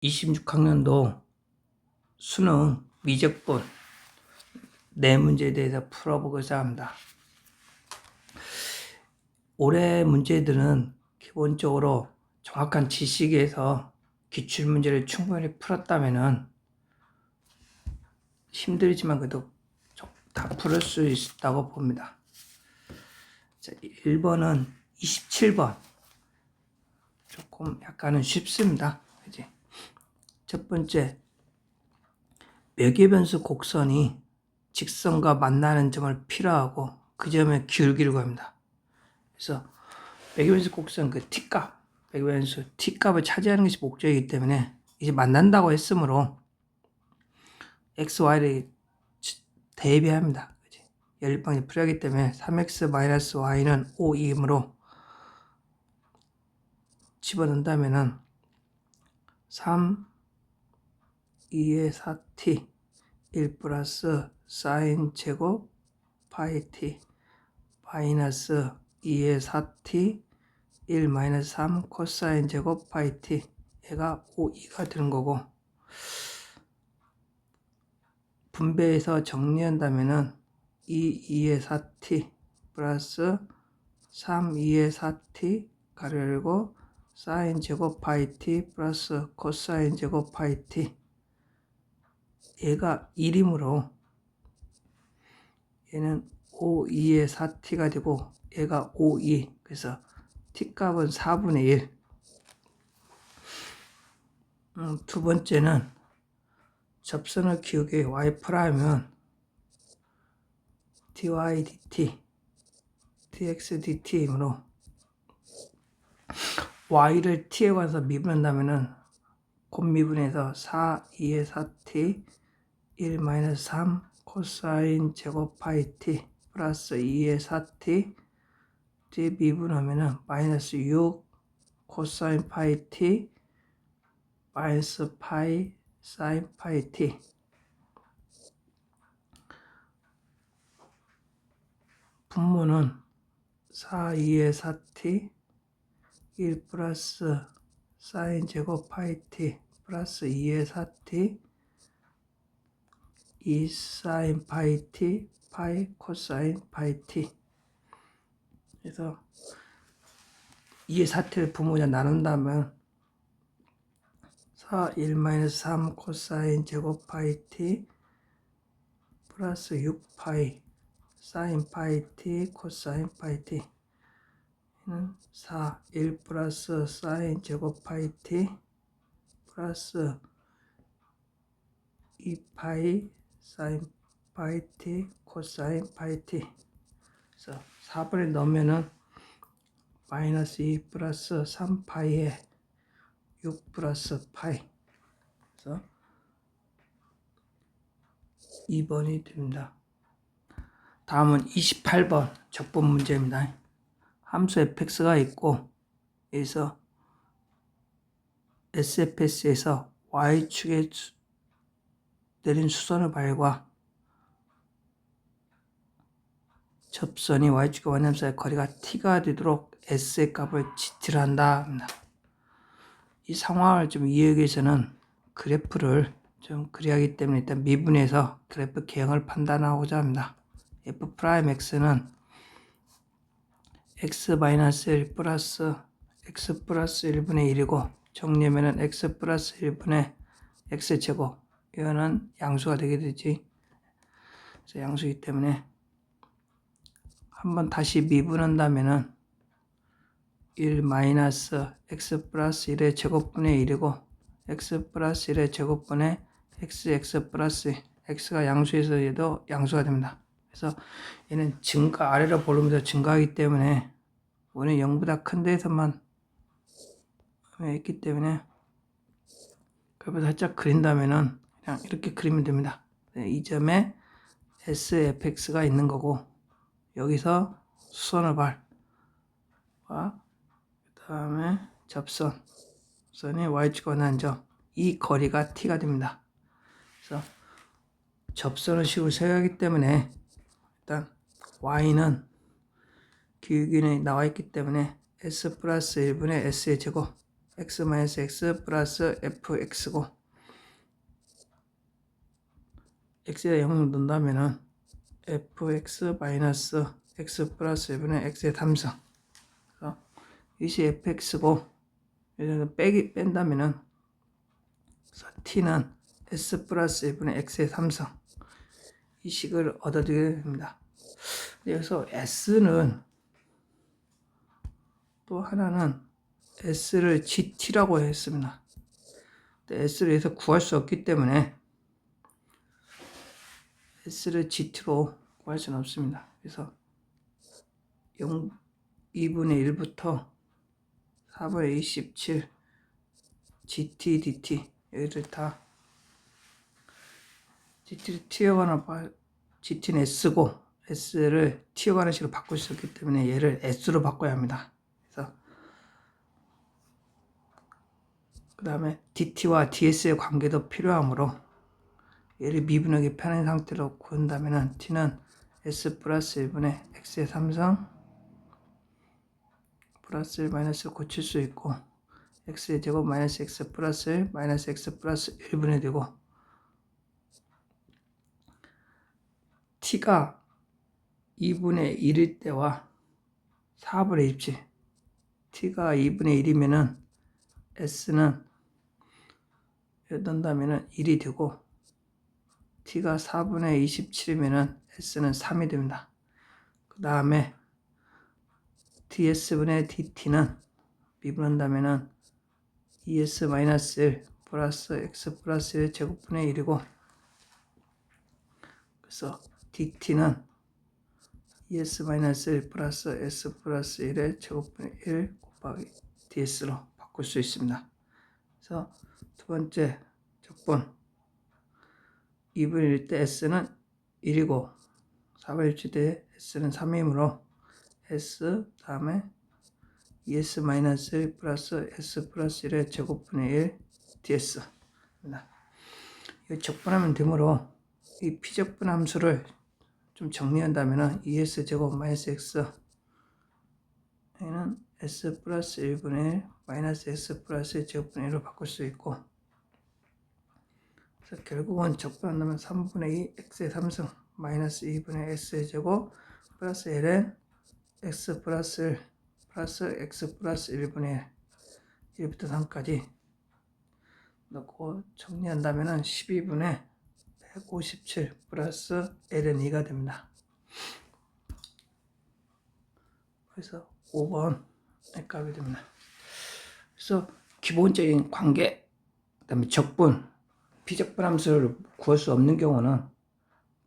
26학년도 수능 미적분 네 문제에 대해서 풀어보고자 합니다. 올해 문제들은 기본적으로 정확한 지식에서 기출문제를 충분히 풀었다면 힘들지만 그래도 다 풀을 수 있다고 봅니다. 자, 1번은 27번 조금 약간은 쉽습니다. 그치? 첫 번째, 매개변수 곡선이 직선과 만나는 점을 필요하고 그 점에 기울기를 구합니다. 그래서 매개변수 곡선 그 t값, 매개변수 t값을 차지하는 것이 목적이기 때문에 이제 만난다고 했으므로 x, y를 대비합니다. 연립방이 필요하기 때문에 3x-y는 5이므로 집어넣는다면은 3, 2의 4t 1 플러스 사인 제곱 파이 t 마이너스 2의 4t 1 마이너스 3 코사인 제곱 파이 t 얘가 5, 2가 되는 거고, 분배해서 정리한다면은 2의 4t 플러스 3, 2의 4t 가로 열고 사인 제곱 파이 t 플러스 코사인 제곱 파이 t 얘가 1이므로 얘는 5, 2의 4t가 되고 얘가 5, 2, 그래서 t값은 4분의 1. 두 번째는 접선의 기울기 y''은 dy dt dx dt이므로 y를 t에 관해서 미분한다면은 곱미분해서 4, 2의 4t 1 마이너스 3 코사인 제곱 파이 t 플러스 2의 4t 뒤에 미분하면은 마이너스 6 코사인 파이 t 마이너스 파이 사인 파이 t. 분모는 4, 2의 4t 1 플러스 사인 제곱 파이 t 플러스 2의 4t 2 사인 파이 t 파이 코사인 파이 t. 그래서 2의 4t를 분모자 나눈다면 4, 1 마이너스 3 코사인 제곱 파이 t 플러스 6 파이 사인 파이 t 코사인 파이 t 는 4, 1 플러스 사인 제곱 파이 t 플러스 2 파이 사인 파이 t 코사인 파이 t. 그래서 4번에 넣으면은 마이너스 2 플러스 3 파이에 6 플러스 파이. 그래서 2번이 됩니다. 다음은 28번 적분 문제입니다. 함수 fx가 있고 여기서 sfs에서 y축에 내린 수선의 발과 접선이 y축과 원점 사이 거리가 t가 되도록 s의 값을 지티를 한다. 이 상황을 좀 이해하기 위해서는 그래프를 좀 그려야하기 때문에 일단 미분해서 그래프 개형을 판단하고자 합니다. f'x는 x-1 플러스 x 플러스 1분의 1이고 정리하면은 x 플러스 1분의 x제곱, 이거는 양수가 되게 되지. 그래서 양수이기 때문에 한번 다시 미분한다면은 1 마이너스 x 플러스 1의 제곱분의 1이고 x 플러스 1의 제곱분의 x 플러스 x가 양수에서 얘도 양수가 됩니다. 그래서 얘는 증가, 아래로 볼륨에서 증가하기 때문에 원은 0보다 큰 데에서만 있기 때문에 그래서 살짝 그린다면은 그냥 이렇게 그리면 됩니다. 이 점에 sfx가 있는 거고 여기서 수선의 발과 그 다음에 접선이 y축과 원하는 점, 이 거리가 t가 됩니다. 그래서 접선을 식으로 생각하기 때문에 일단 y는 기울기는 나와 있기 때문에 s 플러스 1분의 s의 제곱 x 마이너스 x 플러스 fx고 x에다 0을 넣는다면은 fx 마이너스 x 플러스 1분의 x의 3승. 이것이 fx고 여기서 뺀다면은 t는 s 플러스 1분의 x의 3승. 이 식을 얻어지게 됩니다. 여기서 s는 또 하나는 s를 gt라고 했습니다. s를 여기서 구할 수 없기 때문에 s를 gt로 구할 수는 없습니다. 그래서 2분의 1부터 4분의 27 gt dt 여기를 다 gt를 튀어가는 gt는 s고 s를 튀어가는 식으로 바꿀 수 있기 때문에 얘를 s로 바꿔야 합니다. 그래서 그 다음에 dt와 ds의 관계도 필요하므로 얘를 미분하기 편한 상태로 구한다면 t는 s 플러스 1분의 x의 3승 플러스 1 마이너스 고칠 수 있고 x의 제곱 마이너스 x 플러스 1 마이너스 x 플러스 1분의 되고 t가 2분의 1일 때와 4분의 27 t가 2분의 1이면은 s는 넣는다면은 1이 되고 t가 4분의 27이면은 s는 3이 됩니다. 그 다음에 ds분의 dt는 미분한다면은 2s 마이너스 1 플러스 x 플러스 1 제곱분의 1이고 그래서 dt는 2s 마이너스 1 플러스 s 플러스 1의 제곱분의 1 곱하기 ds로 바꿀 수 있습니다. 그래서 두 번째 적분 2분의 1 때 s는 1이고 4분의 1 때 s는 3이므로 s 다음에 2s 마이너스 1 플러스 s 플러스 1의 제곱분의 1 ds입니다. 이 적분하면 되므로 이 피적분 함수를 좀 정리한다면 2s 제곱 마이너스 x 얘는 s 플러스 1분의 1 마이너스 s 플러스 1 제곱분의 1로 바꿀 수 있고 그래서 결국은 적분한다면 3분의 2 x의 3승 마이너스 2분의 s의 제곱 플러스 ln x 플러스 1 플러스 x 플러스 1분의 1 1부터 3까지 넣고 정리한다면 12분의 157 플러스 ln 2가 됩니다. 그래서 5번의 값이 됩니다. 그래서 기본적인 관계, 그 다음에 적분, 비적분 함수를 구할 수 없는 경우는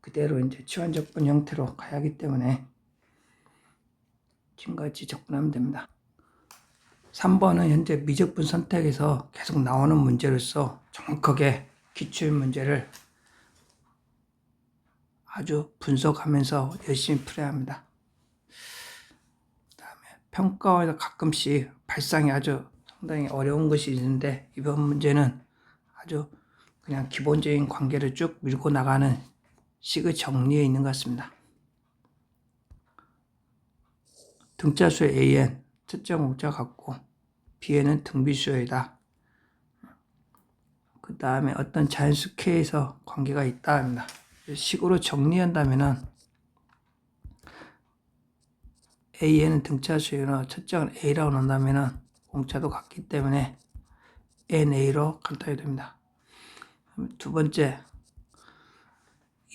그대로 이제 치환적분 형태로 가야 하기 때문에 지금같이 적분하면 됩니다. 3번은 현재 미적분 선택에서 계속 나오는 문제로서 정확하게 기출 문제를 아주 분석하면서 열심히 풀어야 합니다. 그다음에 평가원에서 가끔씩 발상이 아주 상당히 어려운 것이 있는데 이번 문제는 아주 그냥 기본적인 관계를 쭉 밀고 나가는 식의 정리에 있는 것 같습니다. 등차수의 an, 첫째 공짜 같고 b에는 등비수열이다. 그 다음에 어떤 자연수 k에서 관계가 있다 합니다. 식으로 정리한다면은 a는 등차수열이나 첫째는 a라고 넣는다면은 공차도 같기 때문에 na로 간단히 됩니다. 두 번째,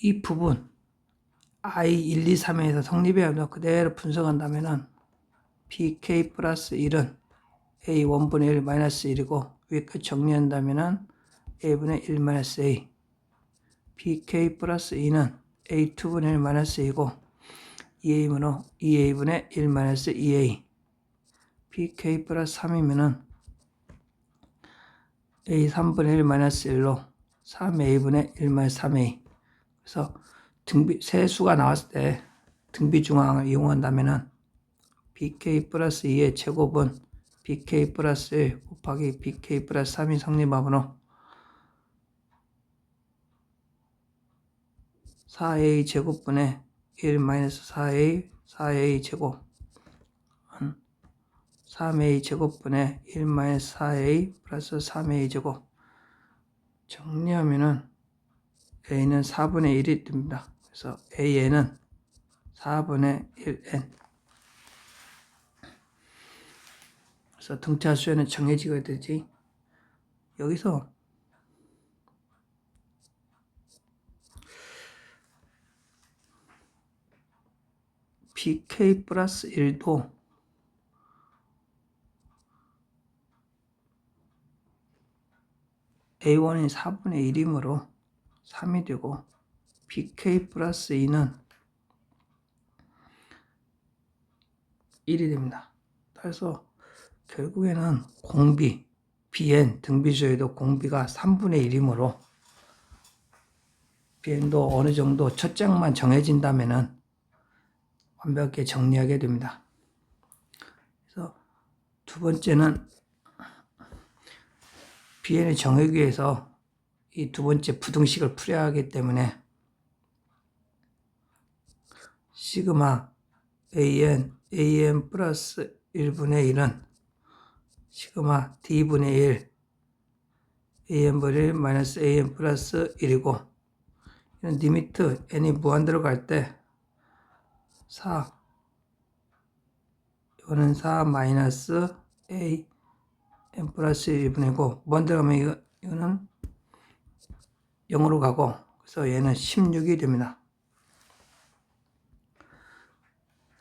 이 부분 i1, 2, 3에서 성립해야 그대로 분석한다면은 bk 플러스 1은 a1분의 1 마이너스 1이고 위에까지 정리한다면은 a분의 1 마이너스 a bk 플러스 2는 a2분의 1 마이너스 2고 2a분의 2a분의 1 마이너스 2a bk 플러스 3이면은 a3분의 1 마이너스 1로 3a분의 1 마이너스 3a 그래서 세수가 나왔을 때 등비중앙을 이용한다면은 bk 플러스 2의 제곱은 bk 플러스 1 곱하기 bk 플러스 3이 성립하므로 4a 제곱분의 1 마이너스 4a 제곱은 3a 제곱분의 1 마이너스 4a 플러스 3a 제곱. 정리하면은 a는 4분의 1이 됩니다. 그래서 an은 4분의 1n. 그래서 등차수에는 정해지게 되지. 여기서 bk 플러스 1도 a1이 4분의 1이므로 3이 되고, bk 플러스 2는 1이 됩니다. 그래서 결국에는 공비, bn 등비수에도 공비가 3분의 1이므로 bn도 어느 정도 첫 장만 정해진다면은 완벽하게 정리하게 됩니다. 그래서 두 번째는 bn을 정하기 위해서 이 두 번째 부등식을 풀어야 하기 때문에 시그마 an 플러스 1분의 1은 시그마 d분의 1 an분의 1 마이너스 an 플러스 1이고, 이런 리미트 n이 무한대로 갈 때 4, 이거는 4 마이너스 a n 플러스 1분이고, 무한대로 가면 이거는 0으로 가고, 그래서 얘는 16이 됩니다.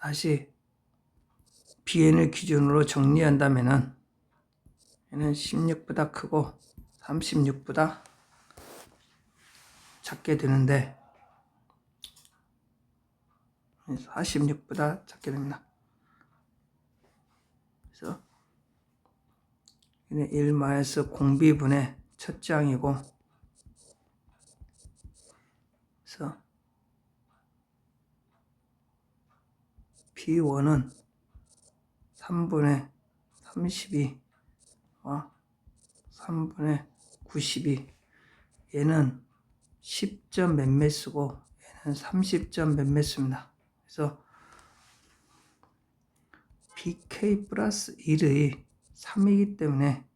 다시 bn을 기준으로 정리한다면은 얘는 16보다 크고 36보다 작게 되는데 46보다 작게 됩니다. 그래서 얘는 1 마이너스 공비분의 첫 장이고, 그래서 b1은 3분의 32와 3분의 92, 얘는 10점 몇몇 쓰고 얘는 30점 몇몇 씁니다. 그래서 bk 플러스 1의 3이기 때문에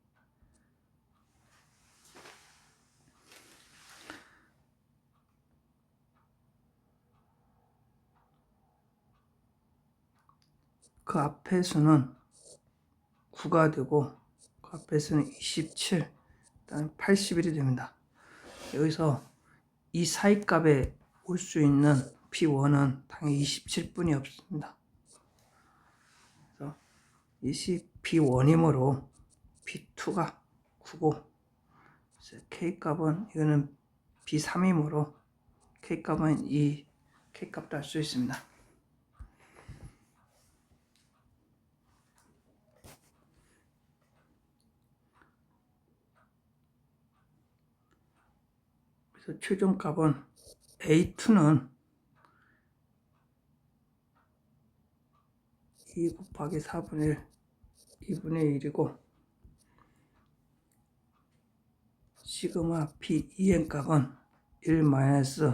그 앞에 수는 9가 되고 그 앞에 수는 27, 그다음에 81이 됩니다. 여기서 이 사이 값에 올 수 있는 p1은 당연히 27분이 없습니다. 그래서 p1이므로 p2가 9고, k 값은 이거는 p3이므로 k 값은 이 k 값도 할 수 있습니다. 그래서 최종값은 A2는 2 곱하기 4분의 1, 2분의 1이고, 시그마 P2n 값은 1 마이너스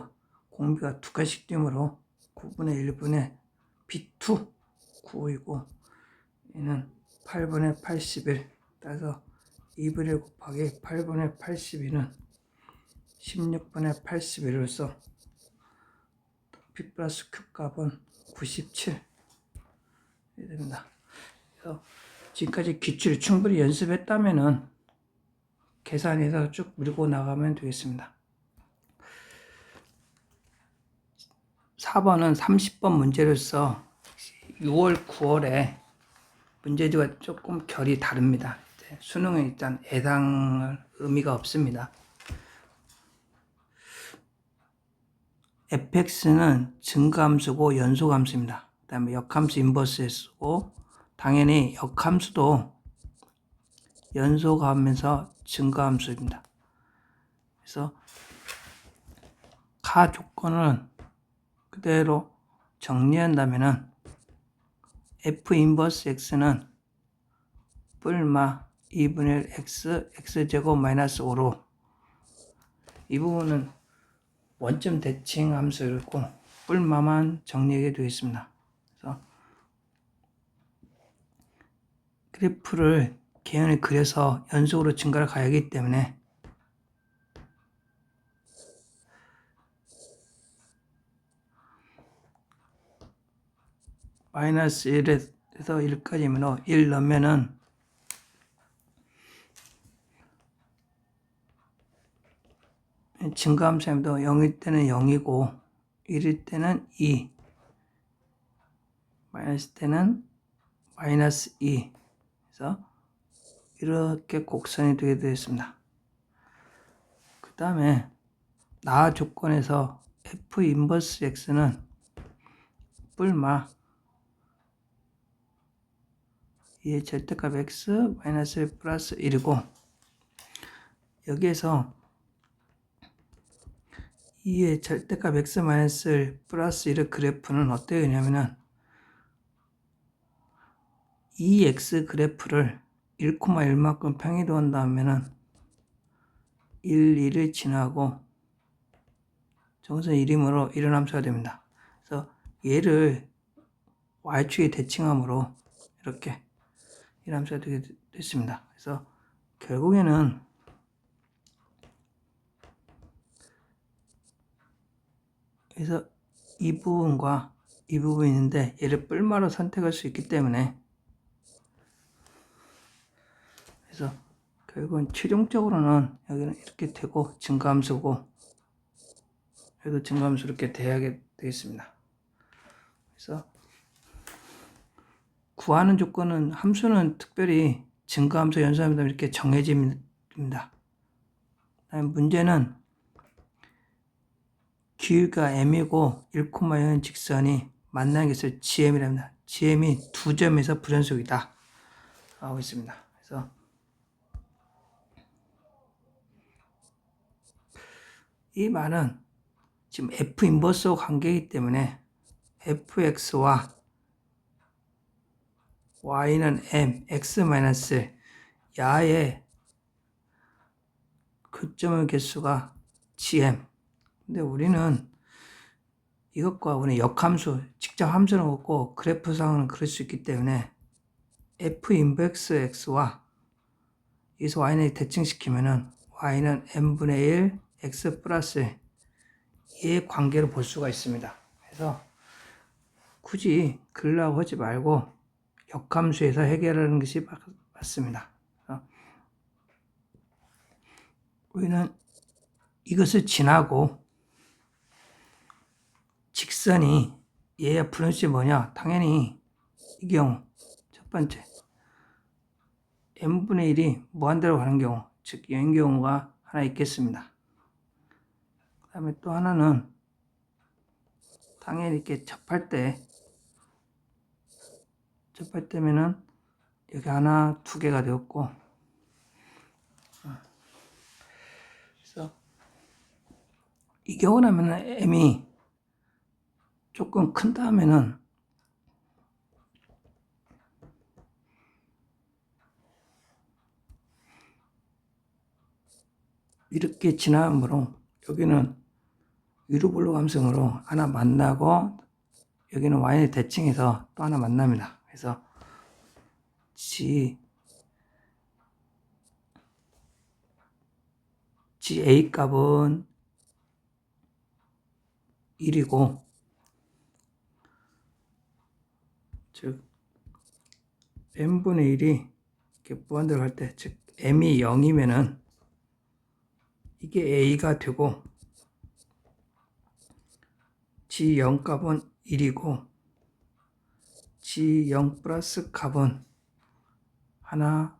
공비가 2개씩 되므로 9분의 1분의 B2 9이고, 얘는 8분의 81, 따라서 2분의 1 곱하기 8분의 82는 16분의 81로서 P 플러스 Q 값은 97이 됩니다. 그래서 지금까지 기출을 충분히 연습했다면은 계산해서 쭉 밀고 나가면 되겠습니다. 4번은 30번 문제로서 6월, 9월에 문제지가 조금 결이 다릅니다. 수능은 일단 예상 의미가 없습니다. fx는 증가함수고 연소함수입니다. 그 다음에 역함수 인버스에 쓰고, 당연히 역함수도 연소가 하면서 증가함수입니다. 그래서 가 조건은 그대로 정리한다면은 f 인버스 x는 뿔마 2분의 1 x x제곱 마이너스 5로, 이 부분은 원점 대칭 함수였고 뿔마만 정리하게 되겠습니다. 그래서 그래프를 개연히 그려서 연속으로 증가를 가야하기 때문에 마이너스 1에서 1까지면 1 넣으면은 증가함수도 0일 때는 0이고 1일 때는 2, 마이너스 때는 마이너스 2. 그래서 이렇게 곡선이 되게 되었습니다. 그 다음에 나 조건에서 f 인버스 x는 뿔마 2의 절대값 x 마이너스 1 플러스 1이고 여기에서 2의 절대값 x 마이너스 1 플러스 1의 그래프는 어떻게 되냐면은 2x 그래프를 1,1만큼 평이동한다 하면은 1, 2를 지나고 정선 1이므로 이런 함수가 됩니다. 그래서 얘를 y축에 대칭함으로 이렇게 이런 함수가 되게 됐습니다. 그래서 결국에는 그래서 이 부분과 이 부분이 있는데 얘를 뿔마로 선택할 수 있기 때문에 그래서 결국은 최종적으로는 여기는 이렇게 되고 증가함수고 여기도 증가함수 이렇게 돼야 되겠습니다. 그래서 구하는 조건은 함수는 특별히 증가함수, 연소함수 이렇게 정해집니다. 다음 문제는 길이가 m이고 1,0인 직선이 만나는 것을 GM이랍니다. GM이 두 점에서 불연속이다 하고 있습니다. 그래서 이 말은 지금 F 인버스 관계이기 때문에 fx와 y는 m, x-1 야의 교점의 개수가 gm. 근데 우리는 이것과 우리는 역함수, 직접 함수는 없고 그래프상은 그럴 수 있기 때문에 f 인버스 x와 여기서 y는 대칭시키면은 y는 n분의 1 x 플러스 의 관계를 볼 수가 있습니다. 그래서 굳이 그러려고 하지 말고 역함수에서 해결하는 것이 맞습니다. 우리는 이것을 지나고 직선이 얘의 분원식이 뭐냐? 당연히 이 경우 첫 번째 n분의 1이 무한대로 가는 경우 즉 0인 경우가 하나 있겠습니다. 그 다음에 또 하나는 당연히 이렇게 접할 때면은 여기 하나, 두 개가 되었고 그래서 이 경우라면 m이 조금 큰 다음에는 이렇게 지나므로 여기는 위로 볼록 감성으로 하나 만나고 여기는 y를 대칭해서 또 하나 만납니다. 그래서 GA 값은 1이고 즉 n분의 1이 이렇게 무한대로 갈 때 즉 m이 0이면은 이게 a가 되고 G0 값은 1이고 G0 플러스 값은 하나,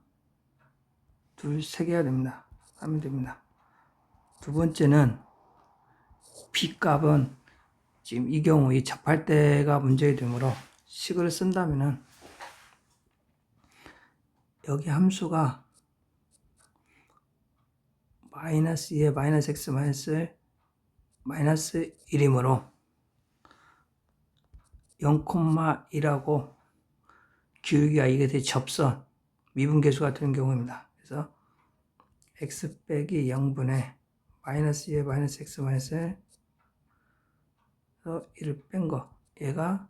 둘, 세 개가 됩니다. 하면 됩니다. 두 번째는 B 값은 지금 이 경우 이 접할 때가 문제가 되므로 식을 쓴다면은 여기 함수가 마이너스 2에 마이너스 x 마이너스 1이므로 0,1하고 기울기가 이게 돼 접선 미분계수가 되는 경우입니다. 그래서 x 빼기 0분의 마이너스 2에 마이너스 x 마이너스 1을 뺀 거 얘가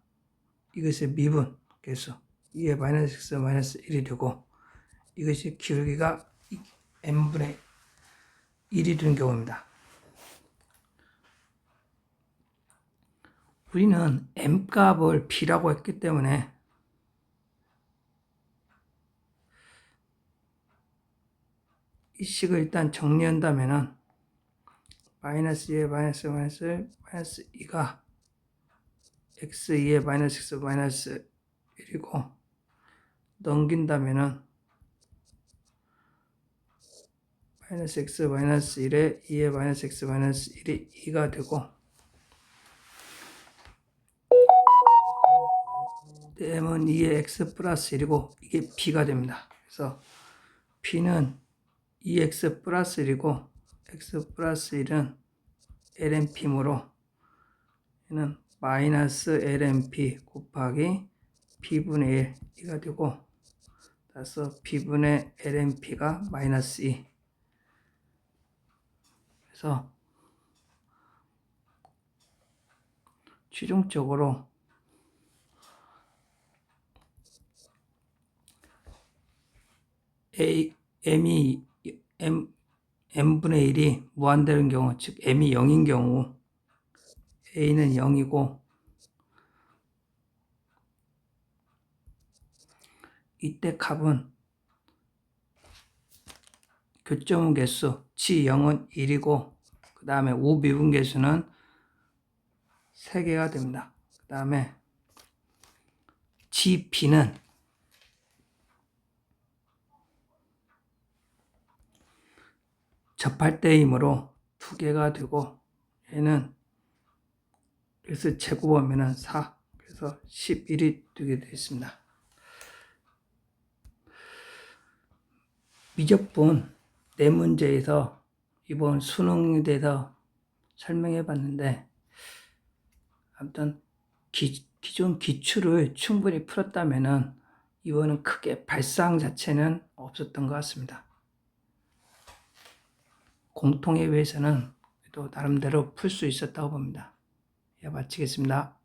이것의 미분계수 2의 마이너스 x 마이너스 1이 되고 이것이 기울기가 n분의 1이 되는 경우입니다. 우리는 m 값을 b라고 했기 때문에 이 식을 일단 정리한다면은 마이너스 2의 마이너스 마이너스 2가 x 2의 마이너스 x 마이너스 1이고 넘긴다면은 마이너스 x 마이너스 1에 2의 마이너스 x 마이너스 1이 2가 되고 m은 2의 x 플러스 1이고 이게 b가 됩니다. 그래서 b는 2x 플러스 1이고 x 플러스 1은 lnp이므로 얘는 마이너스 lnp 곱하기 b분의 1 이가 되고 따라서 b분의 lnp가 마이너스 2. 그래서 최종적으로 m분의 1이 무한되는 경우, 즉 m이 0인 경우 a는 0이고 이때 값은 교점 개수 G0은 1이고 그 다음에 우미분 개수는 3개가 됩니다. 그 다음에 GP는 접할 때이므로 2개가 되고 얘는 그래서 제곱하면 4 그래서 11이 되게 되어 있습니다. 미적분 4문제에서 이번 수능에 대해서 설명해 봤는데 아무튼 기존 기출을 충분히 풀었다면은 이번은 크게 발상 자체는 없었던 것 같습니다. 공통에 의해서는 또 나름대로 풀 수 있었다고 봅니다. 예, 마치겠습니다.